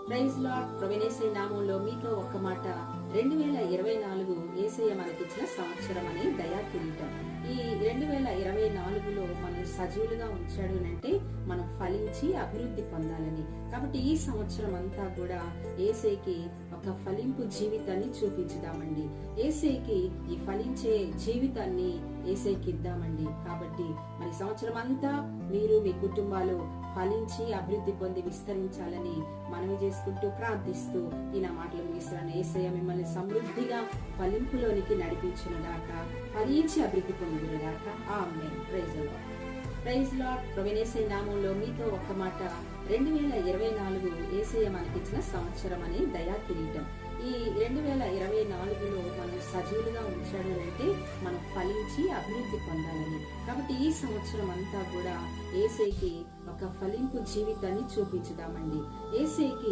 Praise Lord. Praveeneshwari నామంలో మీతో ఒక్క మాట. 2024 యేసయ్య మనకిచ్చిన సంవత్సరం అనే దయా కిరీటం. ఈ 2024లో మనం సజీవులుగా ఉంచాడు అంటే మనం ఫలించి అభివృద్ధి పొందాలని. కాబట్టి ఈ సంవత్సరం అంతా కూడా యేసయ్యకి ఒక ఫలింపు జీవితాన్ని చూపించుదామండి. యేసయ్యకి ఈ ఫలించే జీవితాన్ని యేసయ్యకి ఇద్దామండి. కాబట్టి మరి సంవత్సరం అంతా మీరు మీ కుటుంబాలు ఫలించి అభివృద్ధి పొంది విస్తరించాలని మనవి చేసుకుంటూ ప్రార్థిస్తూ ఈ నా మాటలు ముగిస్తున్నాను. యేసయ్య మిమ్మల్ని సమృద్ధిగా ఫలింపులోనికి నడిపించునుగాక, ఫలించి అభివృద్ధి పొందునుగాక. Amen. Praise Lord. Praise Lord. Praveeneshwari నామంలో మీతో ఒక్క మాట. 2024 యేసయ్య మనకిచ్చిన సంవత్సరం అనే దయా కిరీటం. ఈ 2024లో మనం సజీవులుగా ఉంచాడు అంటే మనం ఫలించి అభివృద్ధి పొందాలని. కాబట్టి ఈ సంవత్సరం అంతా కూడా యేసయ్యకి ఒక ఫలింపు జీవితాన్ని చూపించుదామండి. యేసయ్యకి